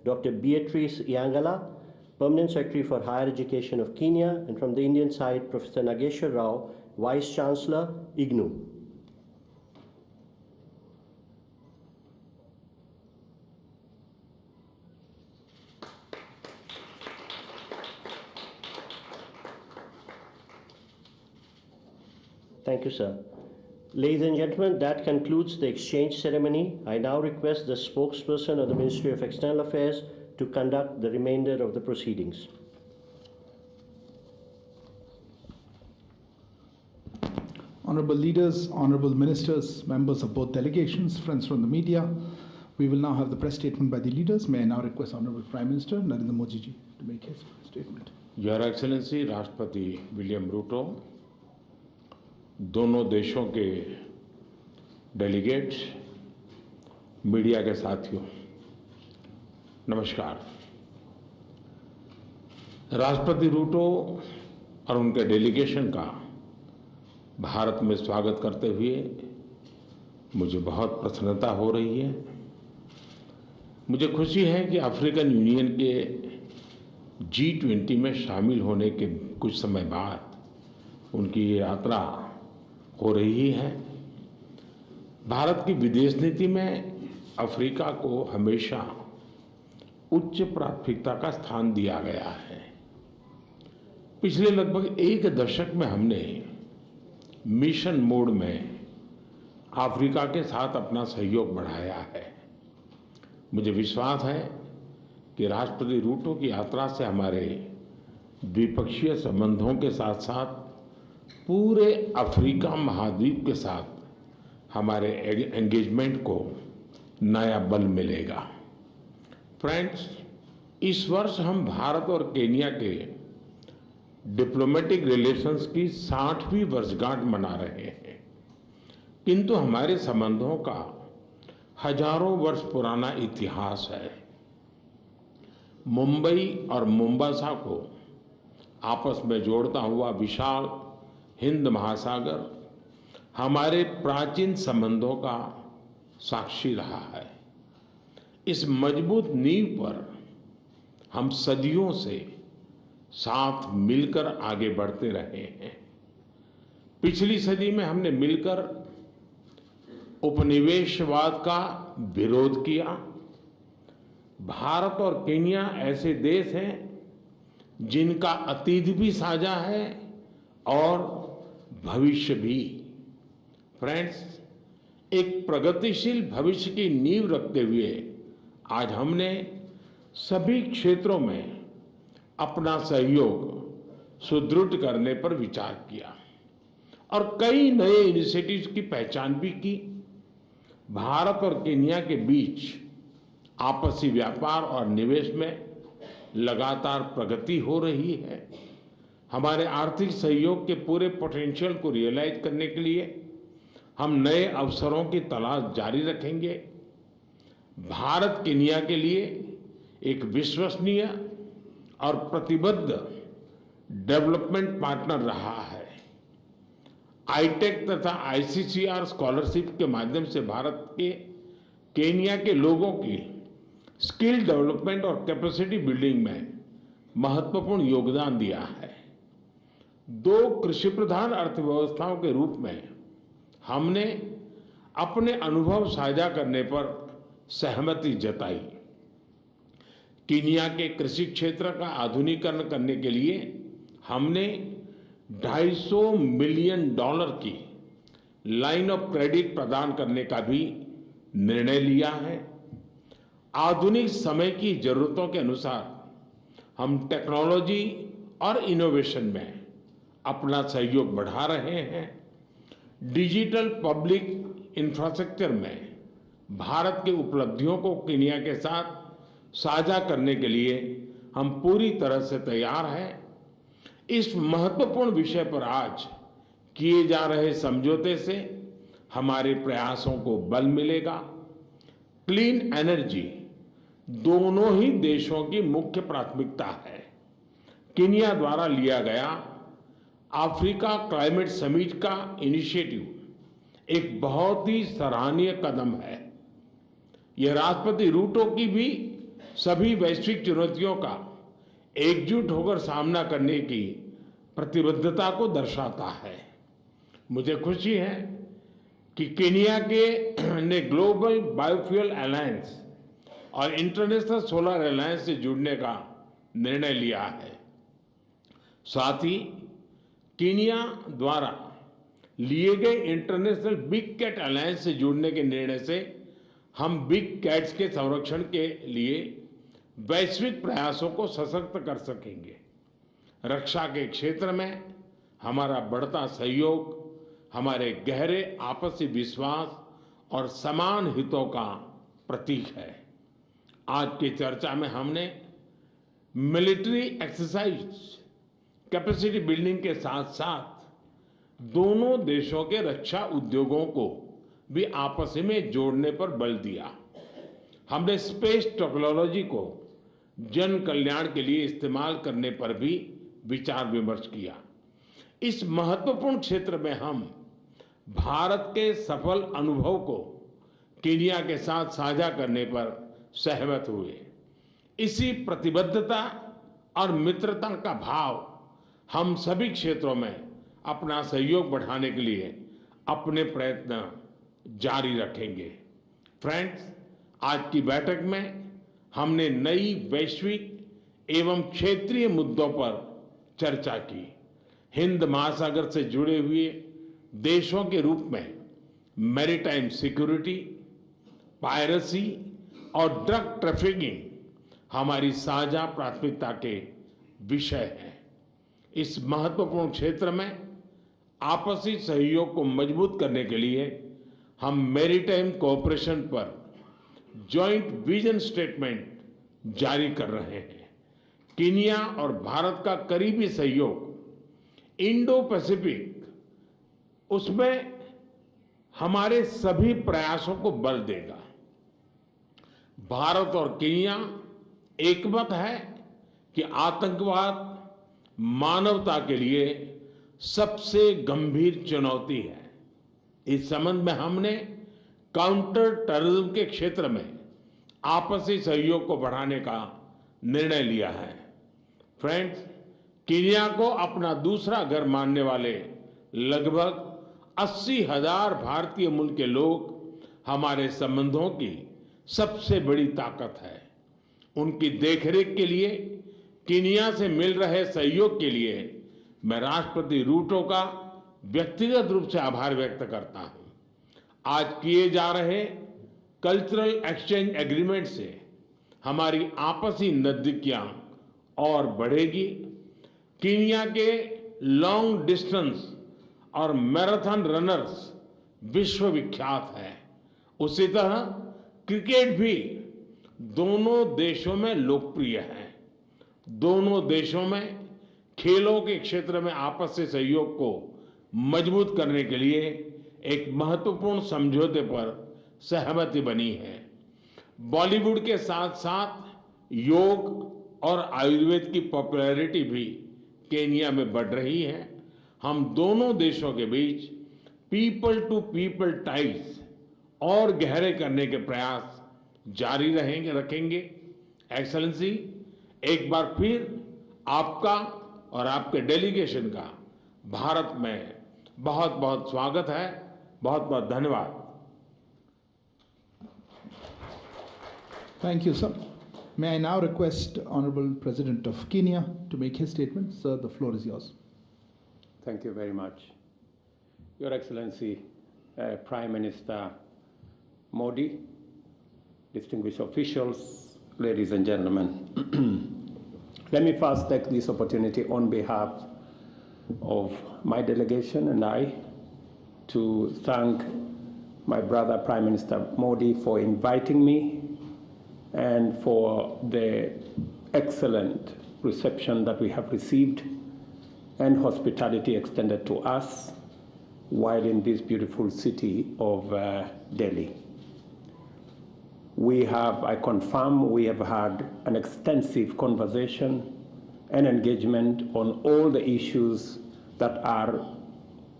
Dr. Beatrice Yangala, Permanent Secretary for Higher Education of Kenya, and from the Indian side, Professor Nageshwar Rao, Vice Chancellor, IGNOU. Thank you, sir. Ladies and gentlemen, that concludes the exchange ceremony. I now request the spokesperson of the Ministry of External Affairs to conduct the remainder of the proceedings. Honorable leaders, honorable ministers, members of both delegations, friends from the media, we will now have the press statement by the leaders. May I now request Honorable Prime Minister Narendra Modi ji to make his statement. Your Excellency राष्ट्रपति William Ruto, दोनों देशों के delegates, media के साथियों, नमस्कार। राष्ट्रपति रूटो और उनके डेलीगेशन का भारत में स्वागत करते हुए मुझे बहुत प्रसन्नता हो रही है। मुझे खुशी है कि अफ्रीकन यूनियन के G20 में शामिल होने के कुछ समय बाद उनकी ये यात्रा हो रही है। भारत की विदेश नीति में अफ्रीका को हमेशा उच्च प्राथमिकता का स्थान दिया गया है। पिछले लगभग एक दशक में हमने मिशन मोड में अफ्रीका के साथ अपना सहयोग बढ़ाया है। मुझे विश्वास है कि राष्ट्रपति रूटो की यात्रा से हमारे द्विपक्षीय संबंधों के साथ साथ पूरे अफ्रीका महाद्वीप के साथ हमारे एंगेजमेंट को नया बल मिलेगा। फ्रेंड्स, इस वर्ष हम भारत और केन्या के डिप्लोमेटिक रिलेशंस की 60वीं वर्षगांठ मना रहे हैं, किंतु हमारे संबंधों का हजारों वर्ष पुराना इतिहास है। मुंबई और मोम्बासा को आपस में जोड़ता हुआ विशाल हिंद महासागर हमारे प्राचीन संबंधों का साक्षी रहा है। इस मजबूत नींव पर हम सदियों से साथ मिलकर आगे बढ़ते रहे हैं। पिछली सदी में हमने मिलकर उपनिवेशवाद का विरोध किया। भारत और केन्या ऐसे देश हैं जिनका अतीत भी साझा है और भविष्य भी। फ्रेंड्स, एक प्रगतिशील भविष्य की नींव रखते हुए आज हमने सभी क्षेत्रों में अपना सहयोग सुदृढ़ करने पर विचार किया और कई नए इनिशिएटिव्स की पहचान भी की। भारत और केन्या के बीच आपसी व्यापार और निवेश में लगातार प्रगति हो रही है। हमारे आर्थिक सहयोग के पूरे पोटेंशियल को रियलाइज करने के लिए हम नए अवसरों की तलाश जारी रखेंगे। भारत केन्या के लिए एक विश्वसनीय और प्रतिबद्ध डेवलपमेंट पार्टनर रहा है। आईटेक तथा आईसीसीआर स्कॉलरशिप के माध्यम से भारत के केन्या के लोगों की स्किल डेवलपमेंट और कैपेसिटी बिल्डिंग में महत्वपूर्ण योगदान दिया है। दो कृषि प्रधान अर्थव्यवस्थाओं के रूप में हमने अपने अनुभव साझा करने पर सहमति जताई। केन्या के कृषि क्षेत्र का आधुनिकीकरण करने के लिए हमने $250 मिलियन की लाइन ऑफ क्रेडिट प्रदान करने का भी निर्णय लिया है। आधुनिक समय की जरूरतों के अनुसार हम टेक्नोलॉजी और इनोवेशन में अपना सहयोग बढ़ा रहे हैं। डिजिटल पब्लिक इंफ्रास्ट्रक्चर में भारत की उपलब्धियों को केन्या के साथ साझा करने के लिए हम पूरी तरह से तैयार हैं। इस महत्वपूर्ण विषय पर आज किए जा रहे समझौते से हमारे प्रयासों को बल मिलेगा। क्लीन एनर्जी दोनों ही देशों की मुख्य प्राथमिकता है। केन्या द्वारा लिया गया अफ्रीका क्लाइमेट समिट का इनिशिएटिव एक बहुत ही सराहनीय कदम है। यह राष्ट्रपति रूटो की भी सभी वैश्विक चुनौतियों का एकजुट होकर सामना करने की प्रतिबद्धता को दर्शाता है। मुझे खुशी है कि केन्या ने ग्लोबल बायोफ्यूल अलायंस और इंटरनेशनल सोलर अलायंस से जुड़ने का निर्णय लिया है। साथ ही केन्या द्वारा लिए गए इंटरनेशनल बिग कैट अलायंस से जुड़ने के निर्णय से हम बिग कैट्स के संरक्षण के लिए वैश्विक प्रयासों को सशक्त कर सकेंगे। रक्षा के क्षेत्र में हमारा बढ़ता सहयोग हमारे गहरे आपसी विश्वास और समान हितों का प्रतीक है। आज की चर्चा में हमने मिलिट्री एक्सरसाइज, कैपेसिटी बिल्डिंग के साथ साथ दोनों देशों के रक्षा उद्योगों को भी आपस में जोड़ने पर बल दिया। हमने स्पेस टेक्नोलॉजी को जन कल्याण के लिए इस्तेमाल करने पर भी विचार विमर्श किया। इस महत्वपूर्ण क्षेत्र में हम भारत के सफल अनुभव को केन्या के साथ साझा करने पर सहमत हुए। इसी प्रतिबद्धता और मित्रता का भाव हम सभी क्षेत्रों में अपना सहयोग बढ़ाने के लिए अपने प्रयत्न जारी रखेंगे। फ्रेंड्स, आज की बैठक में हमने नई वैश्विक एवं क्षेत्रीय मुद्दों पर चर्चा की। हिंद महासागर से जुड़े हुए देशों के रूप में मैरीटाइम सिक्योरिटी, पायरेसी और ड्रग ट्रैफिकिंग हमारी साझा प्राथमिकता के विषय हैं। इस महत्वपूर्ण क्षेत्र में आपसी सहयोग को मजबूत करने के लिए हम मैरीटाइम कोऑपरेशन पर जॉइंट विजन स्टेटमेंट जारी कर रहे हैं। केन्या और भारत का करीबी सहयोग इंडो पैसिफिक, उसमें हमारे सभी प्रयासों को बल देगा। भारत और केन्या एकमत है कि आतंकवाद मानवता के लिए सबसे गंभीर चुनौती है। इस संबंध में हमने काउंटर टेररिज्म के क्षेत्र में आपसी सहयोग को बढ़ाने का निर्णय लिया है। फ्रेंड्स, केन्या को अपना दूसरा घर मानने वाले लगभग 80,000 भारतीय मूल के लोग हमारे संबंधों की सबसे बड़ी ताकत है। उनकी देखरेख के लिए, केन्या से मिल रहे सहयोग के लिए मैं राष्ट्रपति रूटो का व्यक्तिगत रूप से आभार व्यक्त करता हूं। आज किए जा रहे कल्चरल एक्सचेंज एग्रीमेंट से हमारी आपसी नजदीकियां और बढ़ेगी। केन्या के लॉन्ग डिस्टेंस और मैराथन रनर्स विश्वविख्यात हैं। उसी तरह क्रिकेट भी दोनों देशों में लोकप्रिय है। दोनों देशों में खेलों के क्षेत्र में आपसी सहयोग को मजबूत करने के लिए एक महत्वपूर्ण समझौते पर सहमति बनी है। बॉलीवुड के साथ साथ योग और आयुर्वेद की पॉपुलैरिटी भी केन्या में बढ़ रही है। हम दोनों देशों के बीच पीपल टू पीपल टाइज और गहरे करने के प्रयास जारी रखेंगे। एक्सेलेंसी, एक बार फिर आपका और आपके डेलीगेशन का भारत में बहुत बहुत स्वागत है। बहुत बहुत धन्यवाद। Thank you, sir. May I now request Honorable President of Kenya to make his statement. Sir, the floor is yours. Thank you very much. Your Excellency, Prime Minister Modi, distinguished officials, ladies and gentlemen. Let me first take this opportunity on behalf of my delegation and I to thank my brother Prime Minister Modi for inviting me and for the excellent reception that we have received and hospitality extended to us while in this beautiful city of Delhi. I confirm we have had an extensive conversation and engagement on all the issues that are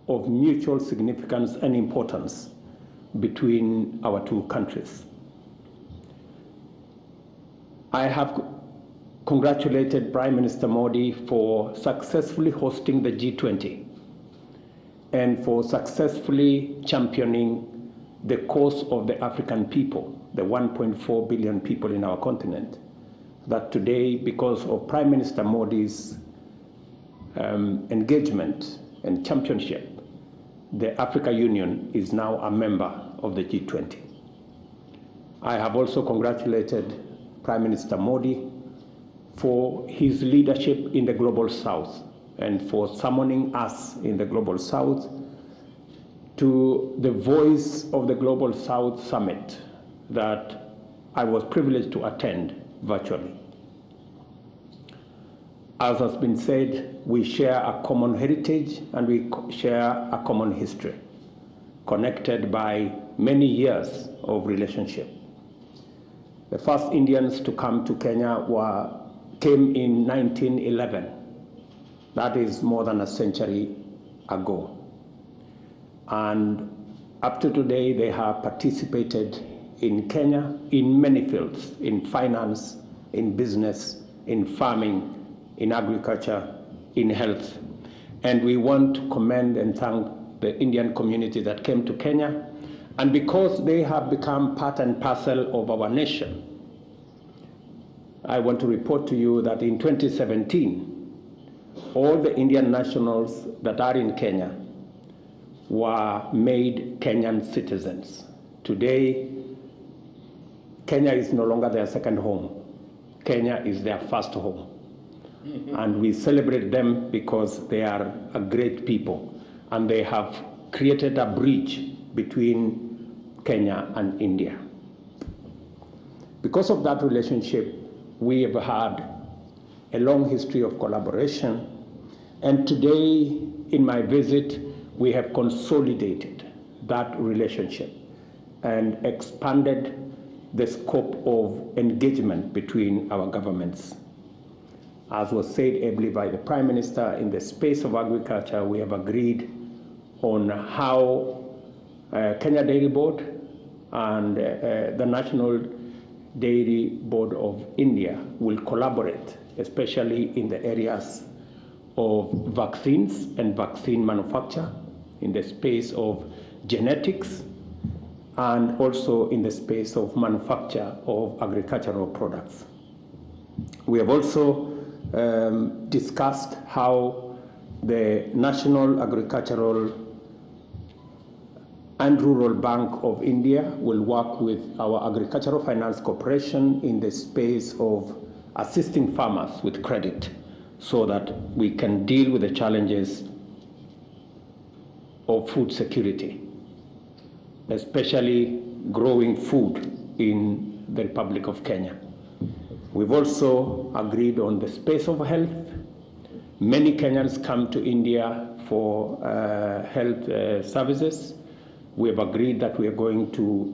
of mutual significance and importance between our two countries. I have congratulated Prime Minister Modi for successfully hosting the G20 and for successfully championing the cause of the African people, the 1.4 billion people in our continent, that today, because of Prime Minister Modi's engagement and championship, the Africa Union is now a member of the G20. I have also congratulated Prime Minister Modi for his leadership in the Global South and for summoning us in the Global South to the Voice of the Global South Summit that I was privileged to attend virtually. As has been said, we share a common heritage and we share a common history, connected by many years of relationship. The first Indians to come to Kenya came in 1911. That is more than a century ago. And up to today, they have participated in Kenya in many fields, in finance, in business, in farming, in agriculture, in health. And we want to commend and thank the Indian community that came to Kenya. And because they have become part and parcel of our nation, I want to report to you that in 2017, all the Indian nationals that are in Kenya were made Kenyan citizens. Today, Kenya is no longer their second home. Kenya is their first home. And we celebrate them because they are a great people and they have created a bridge between Kenya and India. Because of that relationship, we have had a long history of collaboration, and today in my visit we have consolidated that relationship and expanded the scope of engagement between our governments. As was said ably by the Prime Minister, in the space of agriculture, we have agreed on how Kenya Dairy Board and the National Dairy Board of India will collaborate, especially in the areas of vaccines and vaccine manufacture, in the space of genetics, and also in the space of manufacture of agricultural products. We have also discussed how the National Agricultural and Rural Bank of India will work with our Agricultural Finance Corporation in the space of assisting farmers with credit so that we can deal with the challenges of food security, especially growing food in the Republic of Kenya. We've also agreed on the space of health. Many Kenyans come to India for health services. We have agreed that we are going to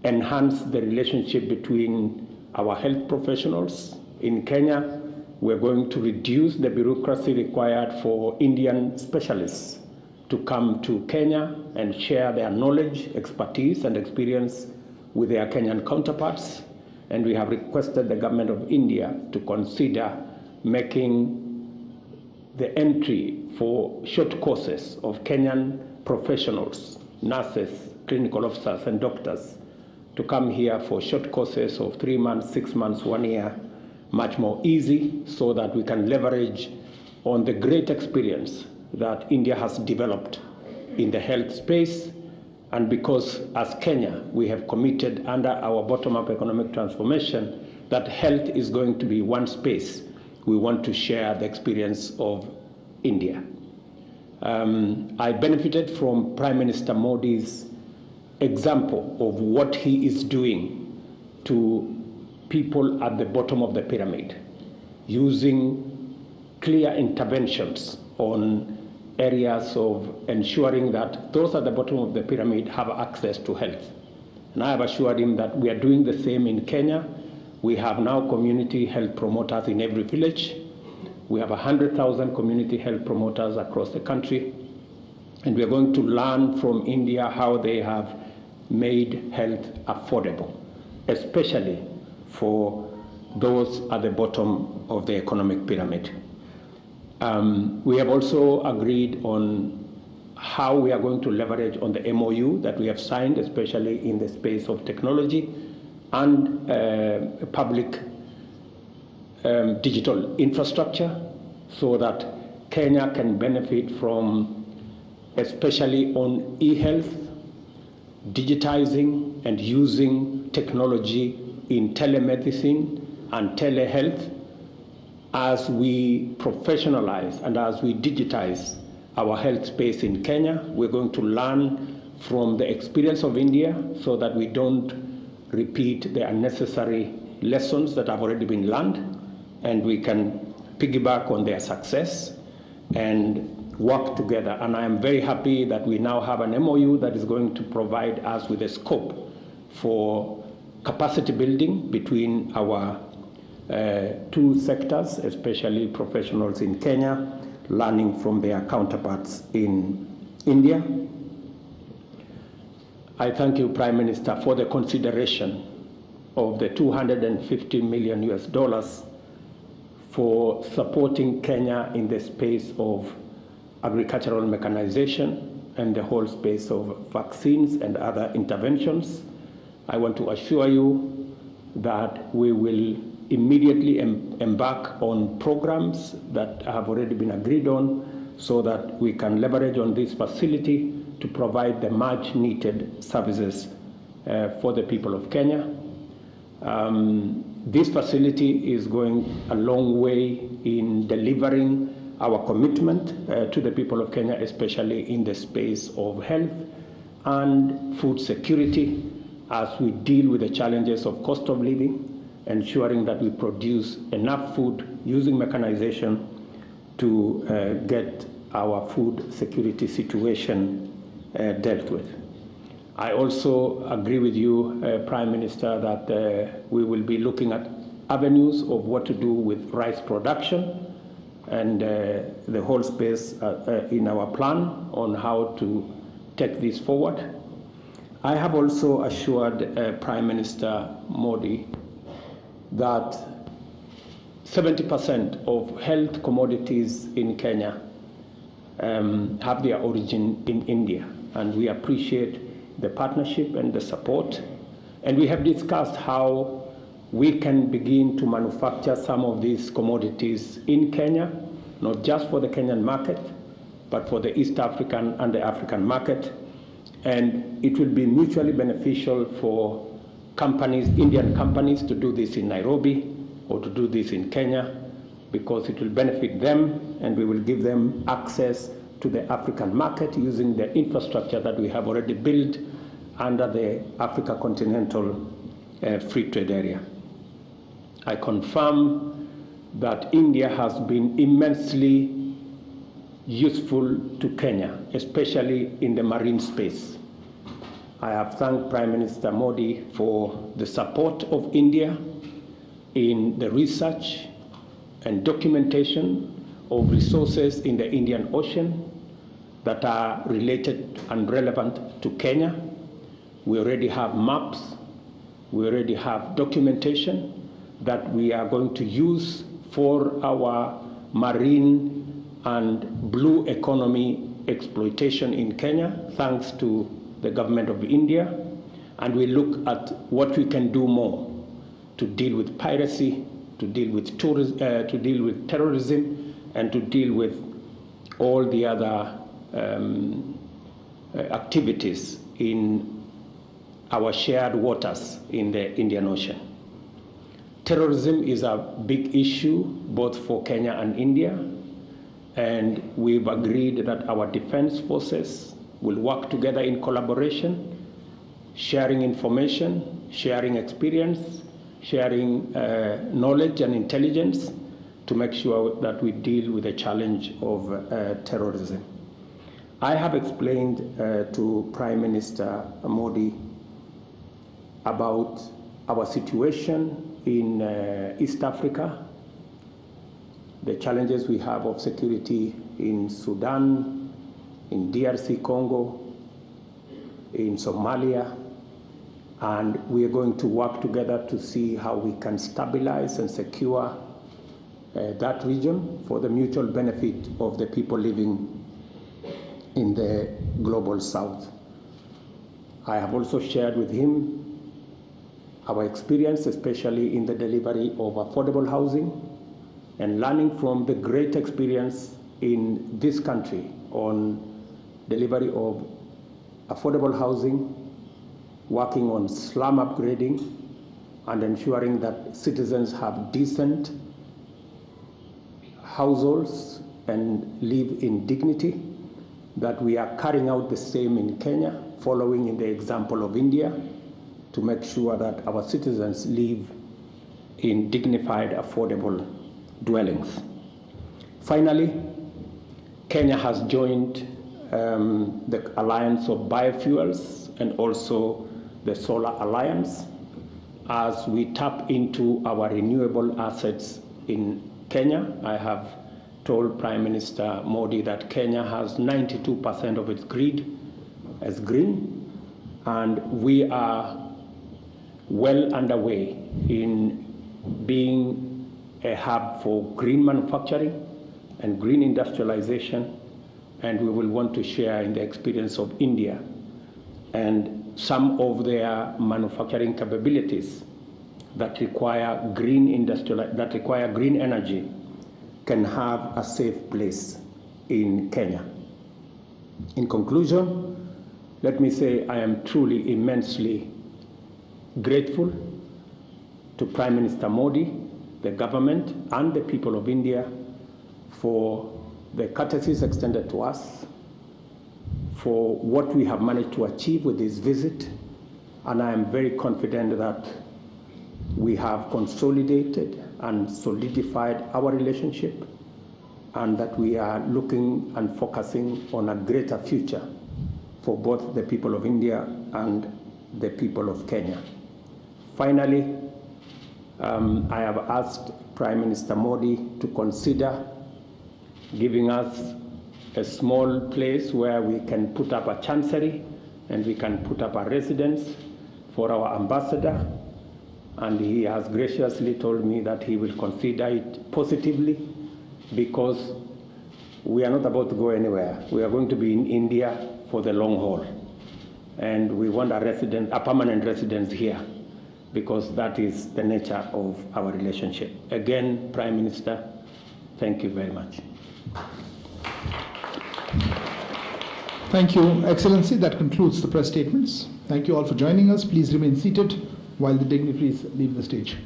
enhance the relationship between our health professionals in Kenya. We are going to reduce the bureaucracy required for Indian specialists to come to Kenya and share their knowledge, expertise, and experience with their Kenyan counterparts. And we have requested the government of India to consider making the entry for short courses of Kenyan professionals, nurses, clinical officers, and doctors to come here for short courses of 3 months, 6 months, 1 year, much more easy, so that we can leverage on the great experience that India has developed in the health space. And because as Kenya, we have committed under our bottom-up economic transformation that health is going to be one space, we want to share the experience of India. I benefited from Prime Minister Modi's example of what he is doing to people at the bottom of the pyramid, using clear interventions on areas of ensuring that those at the bottom of the pyramid have access to health. And I have assured him that we are doing the same in Kenya. We have now community health promoters in every village. We have 100,000 community health promoters across the country. And we are going to learn from India how they have made health affordable, especially for those at the bottom of the economic pyramid. We have also agreed on how we are going to leverage on the MOU that we have signed, especially in the space of technology and public digital infrastructure, so that Kenya can benefit from, especially on e-health, digitizing and using technology in telemedicine and telehealth. As we professionalize and as we digitize our health space in Kenya, we're going to learn from the experience of India so that we don't repeat the unnecessary lessons that have already been learned, and we can piggyback on their success and work together. And I am very happy that we now have an MOU that is going to provide us with a scope for capacity building between our two sectors, especially professionals in Kenya, learning from their counterparts in India. I thank you, Prime Minister, for the consideration of the $250 million for supporting Kenya in the space of agricultural mechanization and the whole space of vaccines and other interventions. I want to assure you that we will immediately embark on programs that have already been agreed on so that we can leverage on this facility to provide the much needed services for the people of Kenya. This facility is going a long way in delivering our commitment to the people of Kenya, especially in the space of health and food security, as we deal with the challenges of cost of living, ensuring that we produce enough food using mechanization to get our food security situation dealt with. I also agree with you, Prime Minister, that we will be looking at avenues of what to do with rice production and the whole space in our plan on how to take this forward. I have also assured Prime Minister Modi that 70% of health commodities in Kenya have their origin in India, and we appreciate the partnership and the support. And we have discussed how we can begin to manufacture some of these commodities in Kenya, not just for the Kenyan market, but for the East African and the African market. And it will be mutually beneficial for companies, Indian companies, to do this in Nairobi or to do this in Kenya, because it will benefit them and we will give them access to the African market using the infrastructure that we have already built under the Africa Continental Free Trade Area. I confirm that India has been immensely useful to Kenya, especially in the marine space. I have thanked Prime Minister Modi for the support of India in the research and documentation of resources in the Indian Ocean that are related and relevant to Kenya. We already have maps, we already have documentation that we are going to use for our marine and blue economy exploitation in Kenya, thanks to the government of India. And we look at what we can do more to deal with piracy, to deal with terrorism, and to deal with all the other activities in our shared waters in the Indian Ocean. Terrorism is a big issue both for Kenya and India, and we've agreed that our defense forces will work together in collaboration, sharing information, sharing experience, sharing knowledge and intelligence to make sure that we deal with the challenge of terrorism. I have explained to Prime Minister Modi about our situation in East Africa, the challenges we have of security in Sudan, in DRC Congo, in Somalia, And we are going to work together to see how we can stabilize and secure that region for the mutual benefit of the people living in the global south. I have also shared with him our experience, especially in the delivery of affordable housing, and learning from the great experience in this country on delivery of affordable housing, working on slum upgrading, and ensuring that citizens have decent households and live in dignity, that we are carrying out the same in Kenya, following in the example of India, to make sure that our citizens live in dignified, affordable dwellings. Finally, Kenya has joined the Alliance of Biofuels and also the Solar Alliance as we tap into our renewable assets in Kenya. I have told Prime Minister Modi that Kenya has 92% of its grid as green, and we are well underway in being a hub for green manufacturing and green industrialization, and we will want to share in the experience of India and some of their manufacturing capabilities that require green energy can have a safe place in Kenya. In conclusion, let me say I am truly immensely grateful to Prime Minister Modi, the government, and the people of India for the courtesies extended to us, for what we have managed to achieve with this visit, and I am very confident that we have consolidated and solidified our relationship, and that we are looking and focusing on a greater future for both the people of India and the people of Kenya. Finally, I have asked Prime Minister Modi to consider giving us a small place where we can put up a chancery and we can put up a residence for our ambassador, and he has graciously told me that he will consider it positively, because we are not about to go anywhere. We are going to be in India for the long haul, and we want a permanent residence here, because that is the nature of our relationship. Again, Prime Minister, thank you very much. Thank you, Excellency. That concludes the press statements. Thank you all for joining us. Please remain seated while the dignitaries leave the stage.